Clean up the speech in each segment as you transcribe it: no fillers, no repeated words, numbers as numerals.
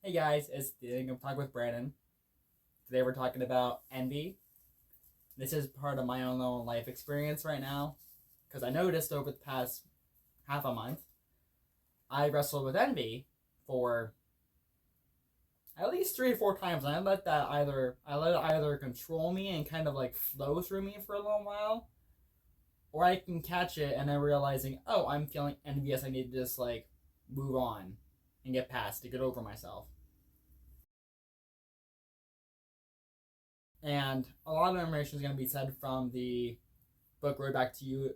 Hey guys, it's the Enneagram Talk with Brandon. Today we're talking about envy. This is part of my own little life experience right now, because I noticed over the past half a month, I wrestled with envy for at least 3 or 4 times, and I let it either control me and kind of like flow through me for a little while, or I can catch it and then realizing, oh, I'm feeling envious. I need to just like move on and get past to get over myself. And a lot of information is going to be said from the book Road Back to You,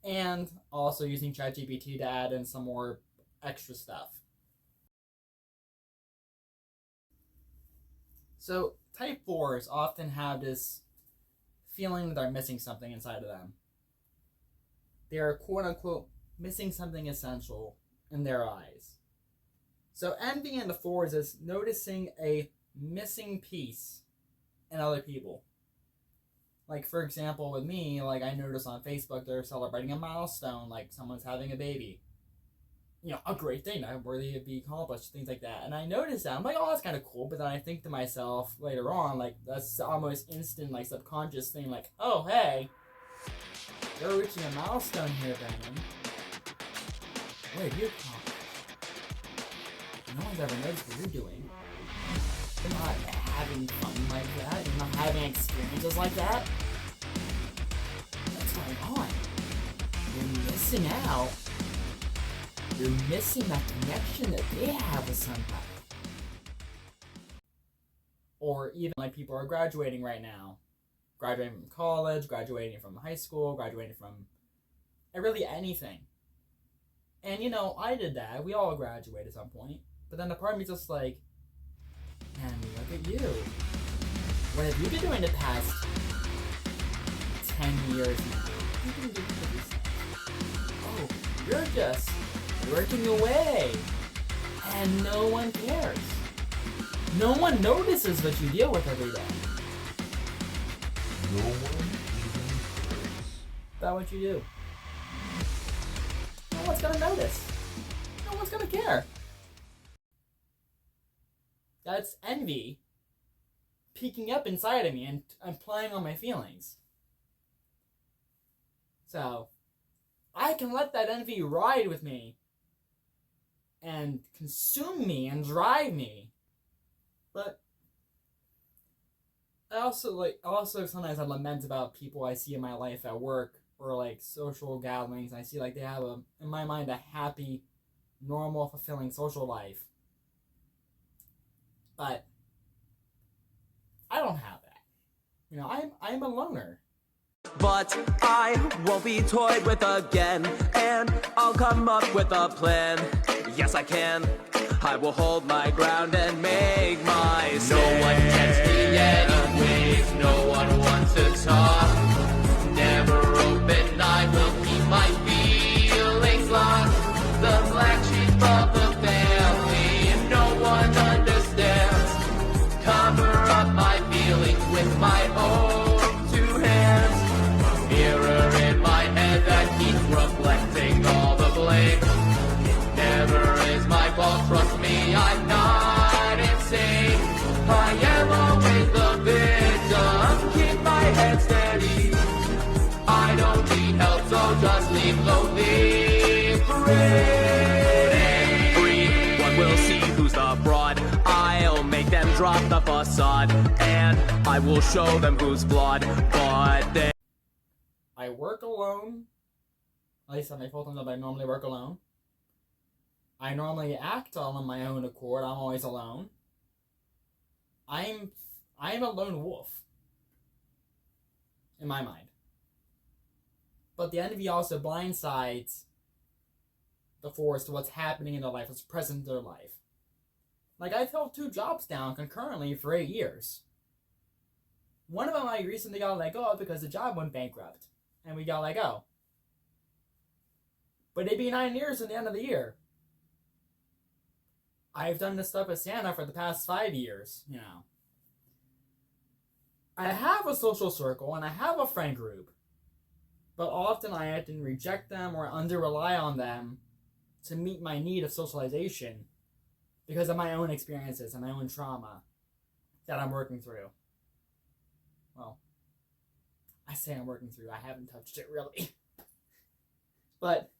and also using ChatGPT to add in some more extra stuff. So type 4s often have this feeling that they're missing something inside of them. They're quote unquote missing something essential in their eyes. So envy in the 4s is noticing a missing piece in other people. Like, for example, with me, like, I noticed on Facebook they're celebrating a milestone, like someone's having a baby. You know, a great thing, worthy to be accomplished, things like that. And I noticed that. I'm like, oh, that's kind of cool. But then I think to myself later on, like, that's almost instant, like, subconscious thing, like, oh, hey, you're reaching a milestone here, Brandon. What have you accomplished? No one's ever noticed what you're doing. You're not having fun like that. You're not having experiences like that. What's going on? You're missing out. You're missing that connection that they have with somebody. Or even like people are graduating right now. Graduating from college, graduating from high school, graduating from really anything. And you know, I did that. We all graduate at some point. But then the part of me just like, man, look at you. What have you been doing the past 10 years now? You've been doing this. Oh, you're just working away. And no one cares. No one notices what you deal with every day. No one even cares about what you do. No one's gonna notice. No one's gonna care. That's envy peeking up inside of me and playing on my feelings. So, I can let that envy ride with me and consume me and drive me. But I also sometimes I lament about people I see in my life at work or like social gatherings. And I see like they have in my mind, a happy, normal, fulfilling social life. But I don't have that. You know, I'm a loner. But I won't be toyed with again, and I'll come up with a plan. Yes, I can. I will hold my ground and make my stand. No one gets me anyways. No one wants to talk. Never open. I will keep my feelings locked. The black sheep of the family, and no one understands. Cover up my feelings with my own 2 hands. Mirror in my head that keeps reflecting all the blame. It never is my fault, trust me, I'm not insane. I am always the victim, keep my head steady. I don't need help, so just leave lonely free. One will see who's the fraud. I'll make them drop the facade, and I will show them who's flawed. But they I work alone. At least on my full-time job, I normally work alone. I normally act all on my own accord. I'm always alone. I'm a lone wolf. In my mind. But the envy also blindsides the 4s to what's happening in their life, what's present in their life. Like, I've held 2 jobs down concurrently for 8 years. One of them I recently got let go of because the job went bankrupt. And we got let go. But it'd be 9 years at the end of the year. I've done this stuff with Santa for the past 5 years, you know. I have a social circle and I have a friend group. But often I often reject them or under-rely on them to meet my need of socialization. because of my own experiences and my own trauma that I'm working through. Well, I say I'm working through. I haven't touched it really. But,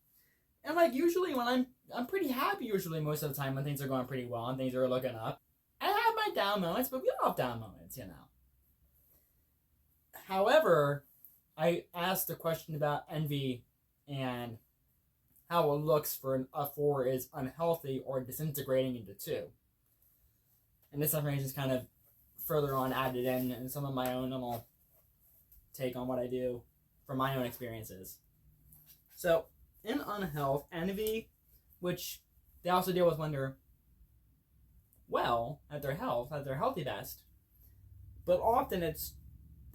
and like usually when I'm pretty happy usually most of the time when things are going pretty well and things are looking up. I have my down moments, but we all have down moments, you know. However, I asked a question about envy and how it looks for a 4 is unhealthy or disintegrating into 2. And this information is kind of further on added in and some of my own little take on what I do from my own experiences. So, in unhealth, envy, which they also deal with when they're well, at their health, at their healthy best, but often it's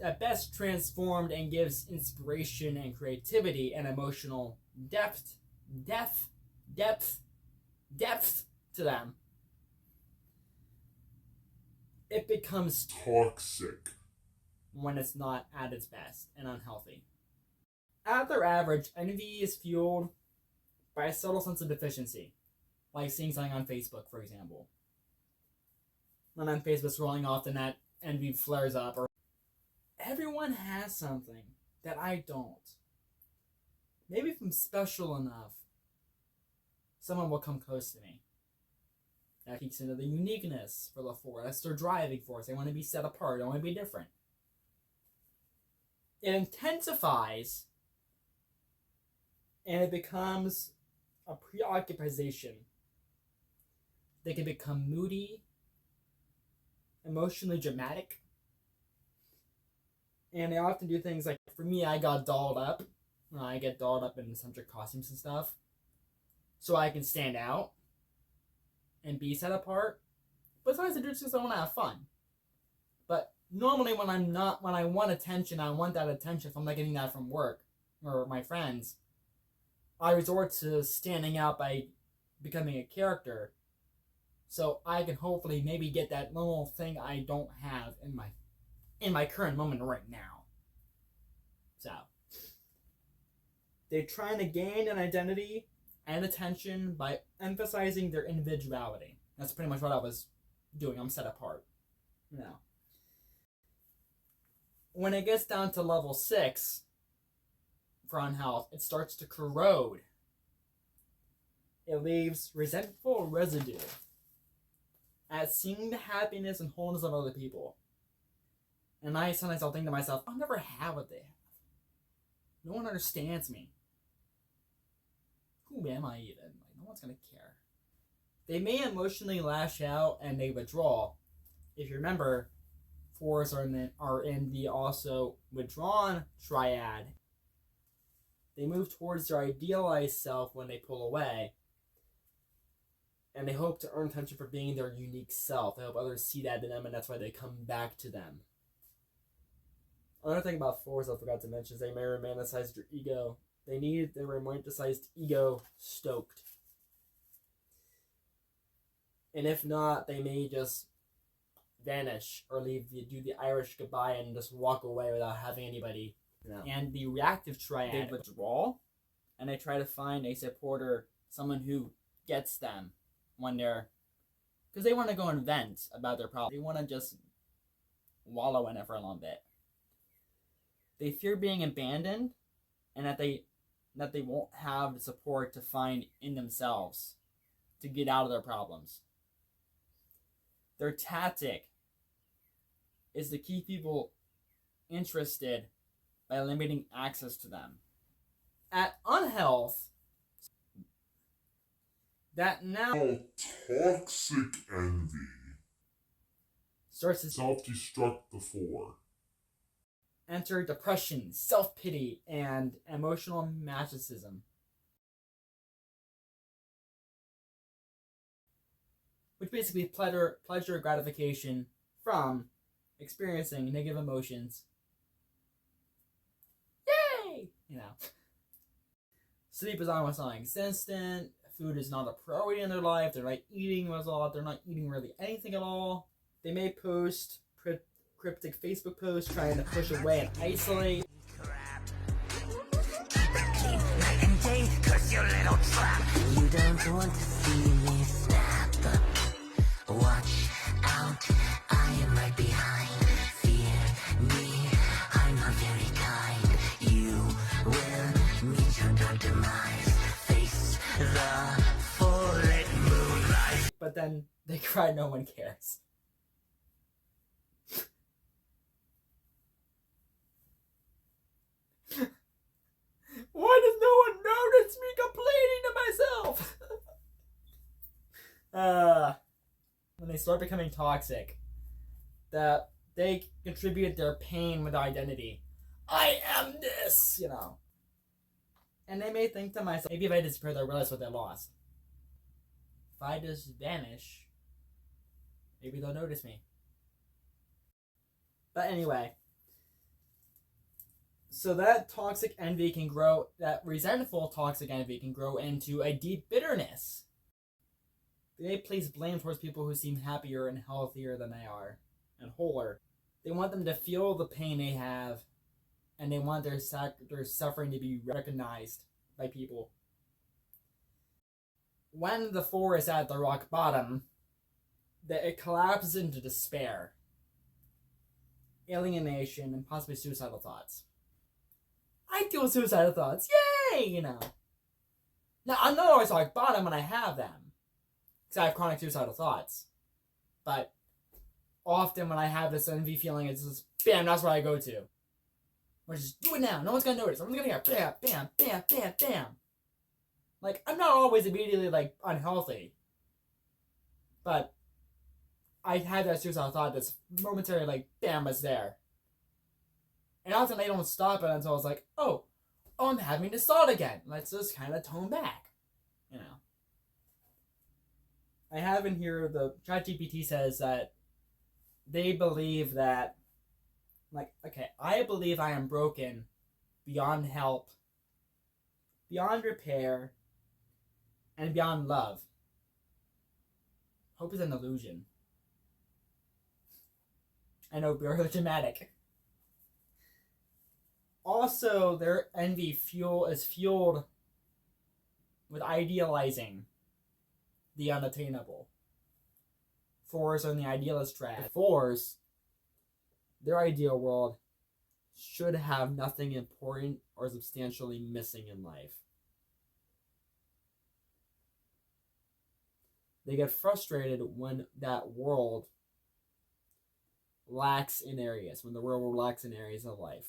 at best transformed and gives inspiration and creativity and emotional depth to them. It becomes Toxic. when it's not at its best and unhealthy. At their average, envy is fueled by a subtle sense of deficiency, like seeing something on Facebook, for example. When I'm Facebook scrolling, often that envy flares up. Or everyone has something that I don't. Maybe if I'm special enough, someone will come close to me. That kicks into the uniqueness for the 4. That's their driving force. They want to be set apart. They want to be different. It intensifies, and it becomes a preoccupation. They can become moody, emotionally dramatic, and they often do things like, for me, I got dolled up. I get dolled up in eccentric costumes and stuff, so I can stand out and be set apart. But sometimes I do just want to have fun. But normally when I want attention, I want that attention. If I'm not getting that from work or my friends, I resort to standing out by becoming a character, so I can hopefully maybe get that little thing I don't have in my current moment right now. So they're trying to gain an identity and attention by emphasizing their individuality. That's pretty much what I was doing. I'm set apart. You know. When it gets down to level 6 for unhealth, it starts to corrode. It leaves resentful residue at seeing the happiness and wholeness of other people. And sometimes I'll think to myself, I'll never have what they have. No one understands me. Who am I even? Like, no one's gonna care. They may emotionally lash out and they withdraw. If you remember, 4s are in the also withdrawn triad. They move towards their idealized self when they pull away. And they hope to earn attention for being their unique self. They hope others see that in them, and that's why they come back to them. Another thing about 4s I forgot to mention is they may romanticize their ego. They need their romanticized ego stoked. And if not, they may just vanish or do the Irish goodbye and just walk away without having anybody. No. And the reactive triad, they withdraw, and they try to find a supporter, someone who gets them when because they want to go and vent about their problem. They want to just wallow in it for a little bit. They fear being abandoned, and that they won't have the support to find in themselves to get out of their problems. Their tactic is to keep people interested by limiting access to them. At unhealth, that now Toxic envy starts to self-destruct the 4. enter depression, self-pity, and emotional masochism. Which basically pleasure gratification from experiencing negative emotions. Yay! You know. Sleep is almost non-existent. Food is not a priority in their life. They're not eating a lot. They're not eating really anything at all. They may post cryptic Facebook posts trying to push away and isolate. Night and day, curse your little trap. You don't want to see me snap. Meet your demise, face the full-lit moonlight. But then they cry, no one cares. Why does no one notice me complaining to myself? When they start becoming toxic, that they contribute their pain with identity. I am this, And they may think to myself, maybe if I disappear, they'll realize what they lost. If I just vanish, maybe they'll notice me. But anyway, so that toxic envy can grow, that resentful toxic envy can grow into a deep bitterness. They place blame towards people who seem happier and healthier than they are, and wholer. They want them to feel the pain they have, and they want their suffering to be recognized by people. When the 4 is at the rock bottom, it collapses into despair, alienation, and possibly suicidal thoughts. I deal with suicidal thoughts, yay, Now, I'm not always rock bottom when I have them, because I have chronic suicidal thoughts. But often when I have this envy feeling, it's just, bam, that's where I go to. Which is, do it now, no one's gonna notice. I'm gonna hear bam, bam, bam, bam, bam. Like, I'm not always immediately, unhealthy. But I had that suicidal thought that's momentary, bam, it's there. And often I don't stop it until it's like, oh, I'm having this thought again. Let's just kind of tone back, I have in here, the ChatGPT says that they believe that, I believe I am broken beyond help, beyond repair, and beyond love. Hope is an illusion. I know, we're dramatic. Also, their envy is fueled with idealizing the unattainable. 4s are in the idealist track. The 4s, their ideal world should have nothing important or substantially missing in life. They get frustrated when that world lacks in areas, when the world lacks in areas of life.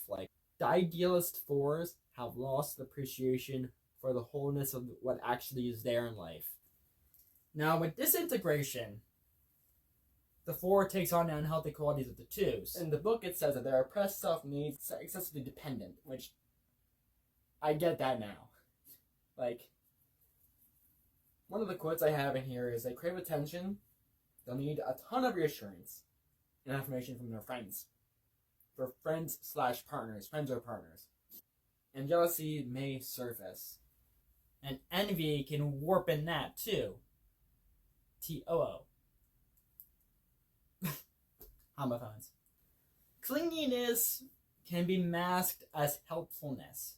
The idealist 4s have lost appreciation for the wholeness of what actually is there in life. Now, with disintegration, the 4 takes on the unhealthy qualities of the 2s. In the book, it says that their oppressed self-needs are excessively dependent, which I get that now. One of the quotes I have in here is, they crave attention, they'll need a ton of reassurance and affirmation from their friends. For friends/partners, friends or partners. And jealousy may surface. And envy can warp in that too. TOO. Homophones. Clinginess can be masked as helpfulness.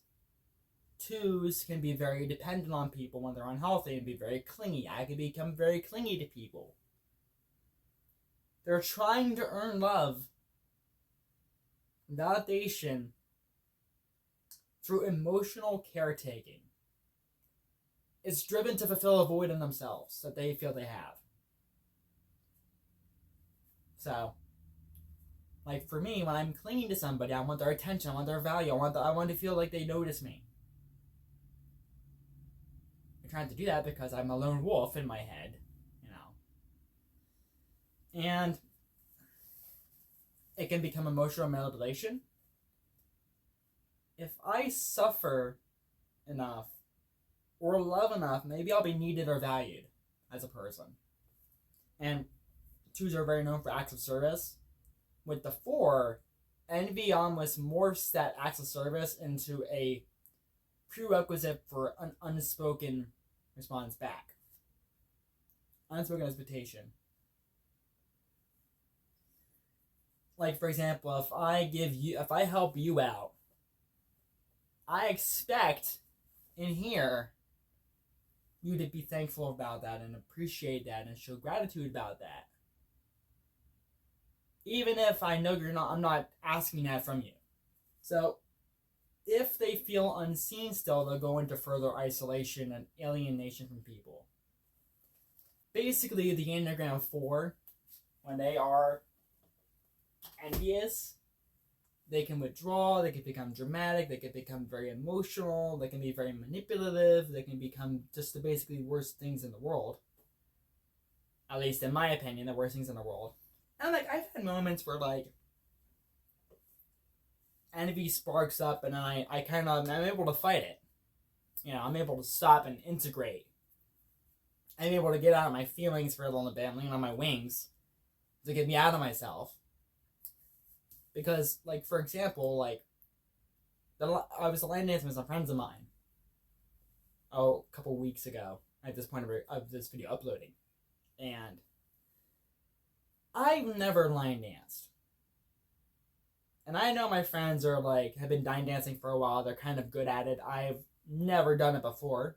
2s can be very dependent on people when they're unhealthy and be very clingy. I can become very clingy to people. They're trying to earn love, validation, through emotional caretaking. It's driven to fulfill a void in themselves that they feel they have. So, for me, when I'm clinging to somebody, I want their attention, I want their value, I want to feel like they notice me. I'm trying to do that because I'm a lone wolf in my head, And it can become emotional manipulation. If I suffer enough or love enough, maybe I'll be needed or valued as a person. And 2s are very known for acts of service. With the 4, envy almost morphs that acts of service into a prerequisite for an unspoken response back. Unspoken expectation. For example, if I help you out, I expect in here you to be thankful about that and appreciate that and show gratitude about that. Even if I know I'm not asking that from you. So, if they feel unseen still, they'll go into further isolation and alienation from people. Basically, the Enneagram 4, when they are envious, they can withdraw, they can become dramatic, they can become very emotional, they can be very manipulative, they can become just the basically worst things in the world. At least in my opinion, the worst things in the world. And like, I've had moments where like, envy sparks up and I'm able to fight it. You know, I'm able to stop and integrate. I'm able to get out of my feelings for a little bit, lean on my wings to get me out of myself. Because, like, for example, like, I was line dancing with some friends of mine a couple weeks ago at this point of this video uploading. And I've never line danced. And I know my friends are like, have been line dancing for a while. They're kind of good at it. I've never done it before.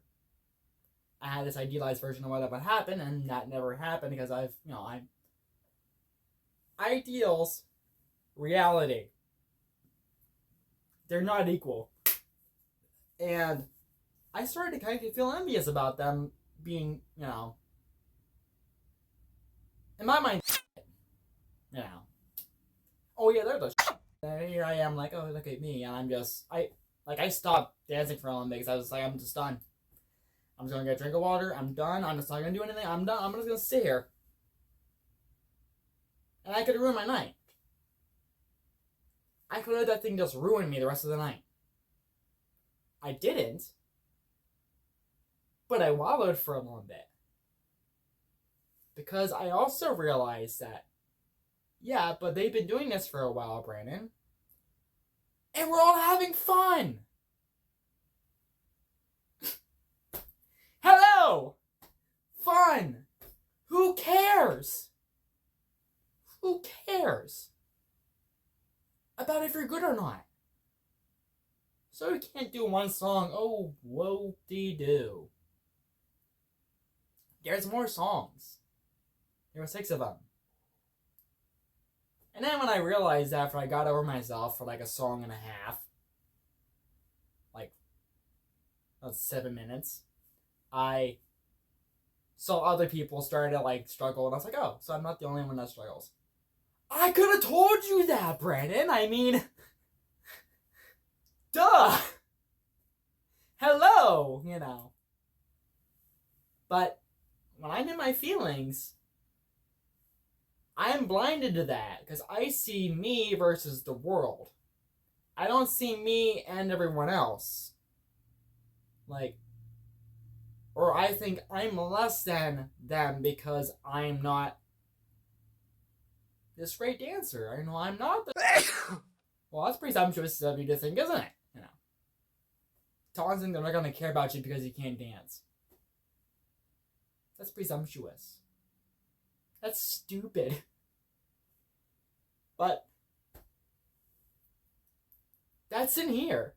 I had this idealized version of what would happen, and that never happened because ideals, reality, they're not equal. And I started to kind of feel envious about them being, in my mind, oh yeah, they're the and here I am like, oh, look at me, and I stopped dancing for a little bit because I was like, I'm just done. I'm just gonna get a drink of water, I'm done, I'm just not gonna do anything, I'm done, I'm just gonna sit here. And I could ruin my night. I could let that thing just ruin me the rest of the night. I didn't, but I wallowed for a little bit. Because I also realized that, yeah, but they've been doing this for a while, Brandon. And we're all having fun! Hello! Fun! Who cares? Who cares about if you're good or not? So we can't do one song, oh, whoa-dee-doo. There's more songs. There were 6 of them. And then when I realized after I got over myself for like a song and a half, like about 7 minutes, I saw other people started to like struggle, and I was like, oh, so I'm not the only one that struggles. I could have told you that, Brandon. I mean, duh. Hello, But when I'm in my feelings, I am blinded to that because I see me versus the world. I don't see me and everyone else. Or I think I'm less than them because I'm not this great dancer. I know I'm not the... Well, that's presumptuous of you to think, isn't it? Taunting, they're not going to care about you because you can't dance. That's presumptuous. That's stupid. But that's in here.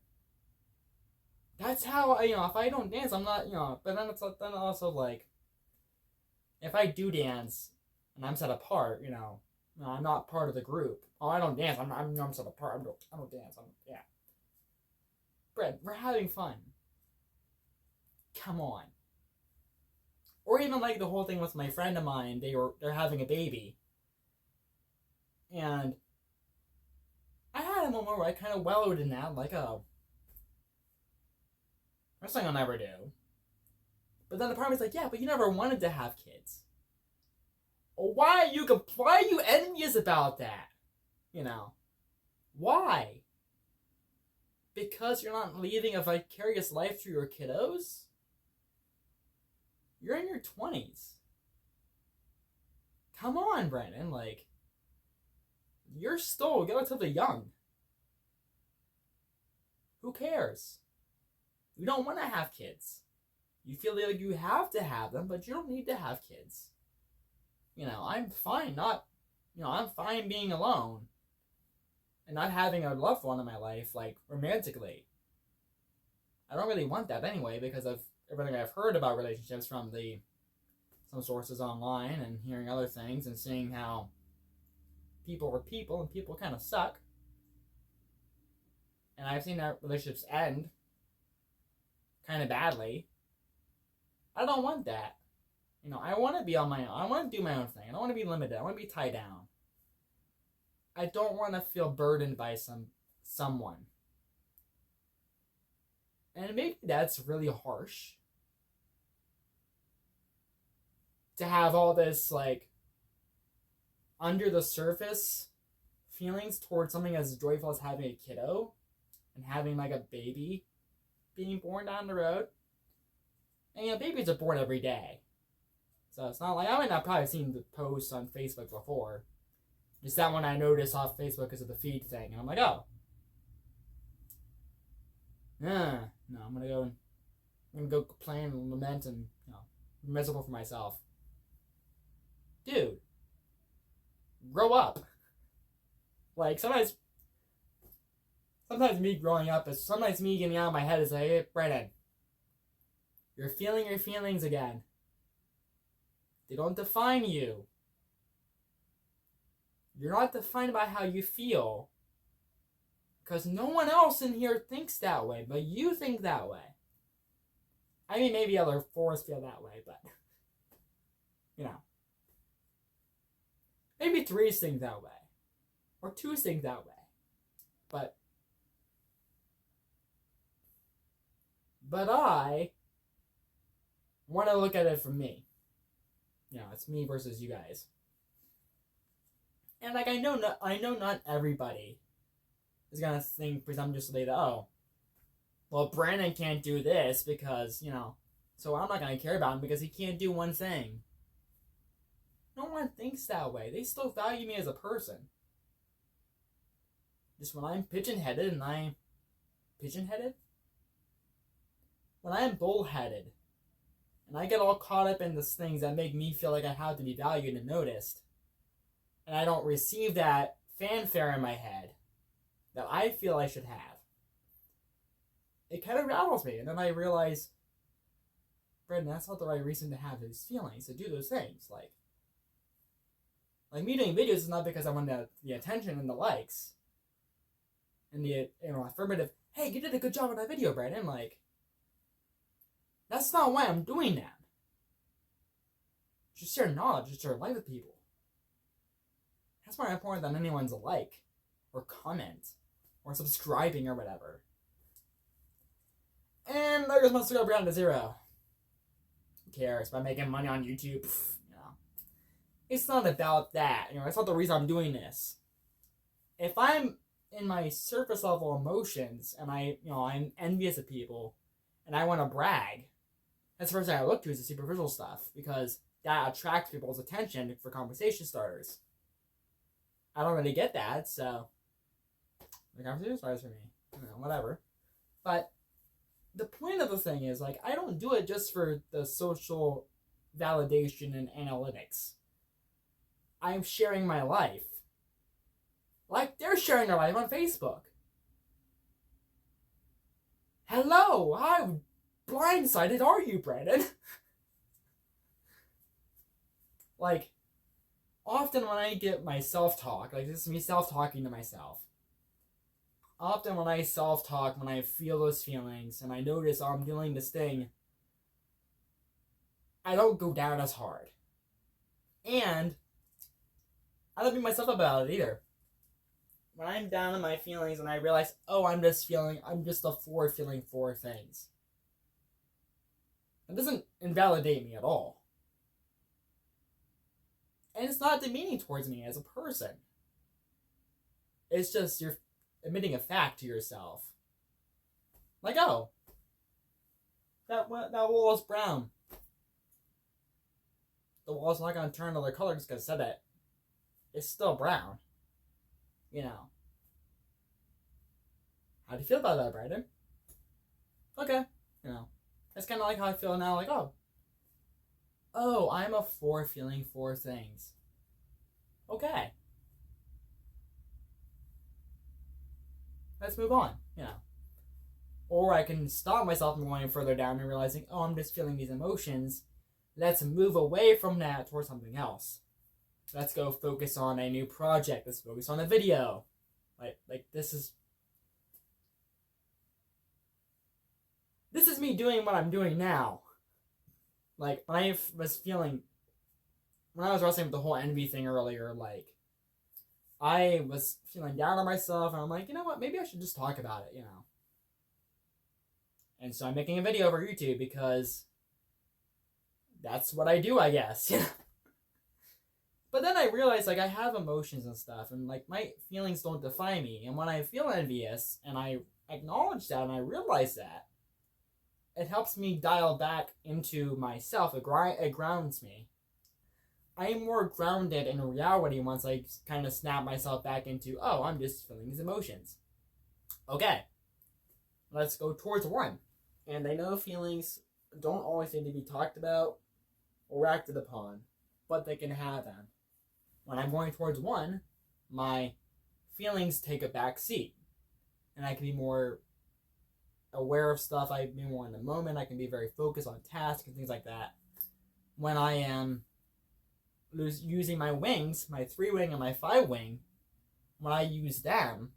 That's how if I don't dance, I'm not, but then then also like, if I do dance and I'm set apart, I'm not part of the group. Oh, I don't dance. I'm set apart. I don't dance. Yeah. Brett, we're having fun. Come on. Or even like the whole thing with my friend of mine, they're having a baby. And I had a moment where I kind of wallowed in that, like, oh, that's something I'll never do. But then the part was like, yeah, but you never wanted to have kids. Well, why are you envious about that? Why? Because you're not leading a vicarious life through your kiddos? You're in your 20s. Come on, Brandon. You're still relatively young. Who cares? You don't want to have kids. You feel like you have to have them, but you don't need to have kids. I'm fine I'm fine being alone. And not having a loved one in my life, romantically. I don't really want that anyway, because of everything I've heard about relationships from some sources online and hearing other things and seeing how people are people and people kind of suck. and I've seen that relationships end kind of badly. I don't want that. You know, I want to be on my own. I want to do my own thing. I don't want to be limited. I want to be tied down. I don't want to feel burdened by someone. And maybe that's really harsh. To have all this, like, under the surface feelings towards something as joyful as having a kiddo and having, like, a baby being born down the road. And, you know, babies are born every day. So it's not like, I might not probably seen the post on Facebook before. Just that one I noticed off Facebook because of the feed thing. And I'm like, oh. No, I'm going to go complain and lament and, you know, be miserable for myself. Dude. Grow up. Like, sometimes me growing up is, sometimes me getting out of my head is like, hey, Brennan, you're feeling your feelings again. They don't define you. You're not defined by how you feel. Because no one else in here thinks that way, but you think that way. I mean, maybe other fours feel that way, but, you know. Maybe threes think that way. Or twos think that way. But I want to look at it from me. You know, it's me versus you guys. And, like, I know not everybody is going to think presumptuously that, oh, well, Brandon can't do this because, you know, so I'm not going to care about him because he can't do one thing. No one thinks that way. They still value me as a person. Just when I'm pigeon-headed and I'm... Pigeon-headed? When I am bull-headed and I get all caught up in these things that make me feel like I have to be valued and noticed, and I don't receive that fanfare in my head that I feel I should have, it kind of rattles me. And then I realize, Brendan, that's not the right reason to have those feelings, to do those things. Like me doing videos is not because I want the attention and the likes and the, you know, affirmative, hey, you did a good job on that video, Brendan. Like, that's not why I'm doing that. Just share knowledge, just share life with people. That's more important than anyone's like, or comment, or subscribing, or whatever. And there goes my Instagram down to 0. Who cares? By making money on YouTube, you know. It's not about that. You know, it's not the reason I'm doing this. If I'm in my surface level emotions, and I'm envious of people, and I want to brag, that's the first thing I look to is the superficial stuff, because that attracts people's attention for conversation starters. I don't really get that, so the conversation starters for me. You know, whatever. But the point of the thing is, like, I don't do it just for the social validation and analytics. I'm sharing my life. Like, they're sharing their life on Facebook. Hello, how blindsided are you, Brandon? Like, often when I get my self-talk, like, this is me self-talking to myself. Often when I self-talk, when I feel those feelings, and I notice I'm feeling this thing, I don't go down as hard. And I don't beat myself up about it either. When I'm down in my feelings and I realize, oh, I'm just a 4 feeling 4 things. It doesn't invalidate me at all. And it's not demeaning towards me as a person. It's just you're admitting a fact to yourself. Like, oh, that wall is brown. The wall's not going to turn another color just because I said that. It's still brown. You know. How do you feel about that, Brandon? Okay. You know. That's kind of like how I feel now. Like, oh, I'm a 4 feeling 4 things. Okay. Let's move on. You know. Or I can stop myself from going further down and realizing, oh, I'm just feeling these emotions. Let's move away from that towards something else. Let's go focus on a new project. Let's focus on a video. Like this is... this is me doing what I'm doing now. Like, when I was wrestling with the whole envy thing earlier, like, I was feeling down on myself, and I'm like, you know what, maybe I should just talk about it, And so I'm making a video over YouTube because that's what I do, I guess, But then I realized, like, I have emotions and stuff, and, like, my feelings don't define me. And when I feel envious, and I acknowledge that, and I realize that, it helps me dial back into myself. It grounds me. I am more grounded in reality once I kind of snap myself back into, oh, I'm just feeling these emotions. Okay, let's go towards 1. And I know feelings don't always need to be talked about or acted upon, but they can have them. When I'm going towards 1, my feelings take a back seat. And I can be more aware of stuff. I can be more in the moment. I can be very focused on tasks and things like that. When I am using my wings, my 3-wing and my 5-wing, when I use them,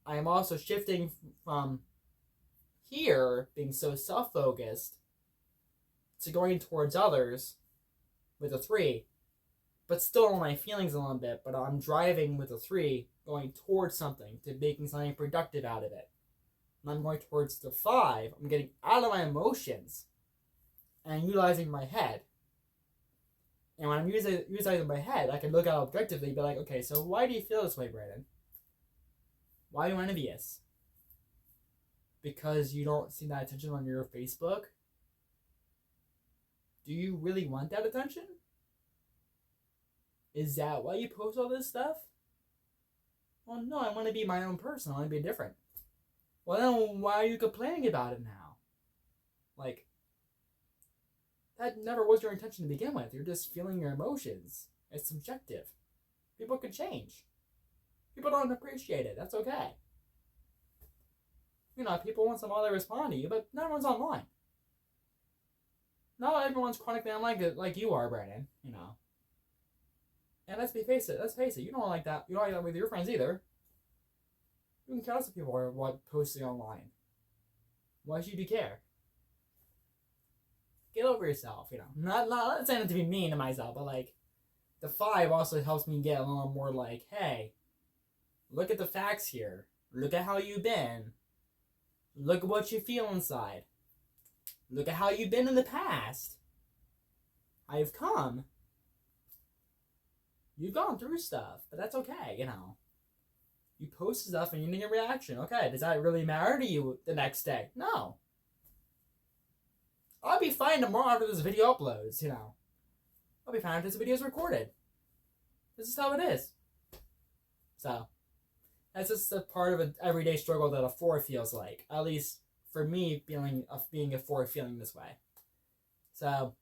I am also shifting from here, being so self-focused, to going towards others with a 3, but still in my feelings a little bit, but I'm driving with a 3, going towards something, to making something productive out of it. When I'm going towards the 5, I'm getting out of my emotions and utilizing my head. And when I'm utilizing my head, I can look at it objectively and be like, okay, so why do you feel this way, Brandon? Why are you envious? Because you don't see that attention on your Facebook? Do you really want that attention? Is that why you post all this stuff? Well, no, I want to be my own person. I want to be different. Well, then why are you complaining about it now? Like, that never was your intention to begin with. You're just feeling your emotions. It's subjective. People can change. People don't appreciate it. That's okay. People once in a while they respond to you, but not everyone's online. Not everyone's chronically online like you are, Brandon. And let's face it, you don't like that. You don't like that with your friends either. You can count some people are posting online. Why should you care? Get over yourself, Not saying it to be mean to myself, but like, the 5 also helps me get a little more like, hey, look at the facts here. Look at how you've been. Look at what you feel inside. Look at how you've been in the past. How you've come. You've gone through stuff, but that's okay, You post stuff and you need a reaction. Okay, does that really matter to you the next day? No. I'll be fine tomorrow after this video uploads, I'll be fine after this video is recorded. This is how it is. So, that's just a part of an everyday struggle that a 4 feels like. At least for me, being a 4 feeling this way. So,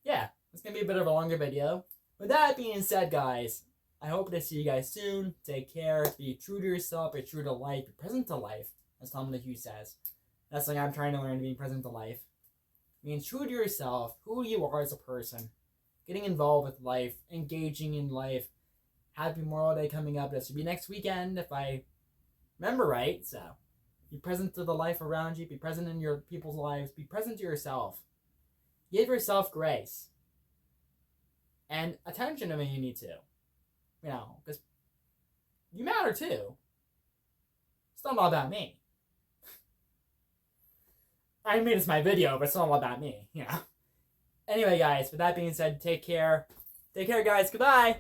yeah, it's going to be a bit of a longer video. With that being said, guys, I hope to see you guys soon. Take care. Be true to yourself. Be true to life. Be present to life, as LaHue says. That's something I'm trying to learn, being present to life. Being true to yourself, who you are as a person. Getting involved with life. Engaging in life. Happy Memorial Day coming up. That should be next weekend, if I remember right. So, be present to the life around you. Be present in your people's lives. Be present to yourself. Give yourself grace. And attention when you need to. Because you matter too. It's not all about me. I mean, it's my video, but it's not all about me, Anyway, guys, with that being said, take care. Take care, guys. Goodbye.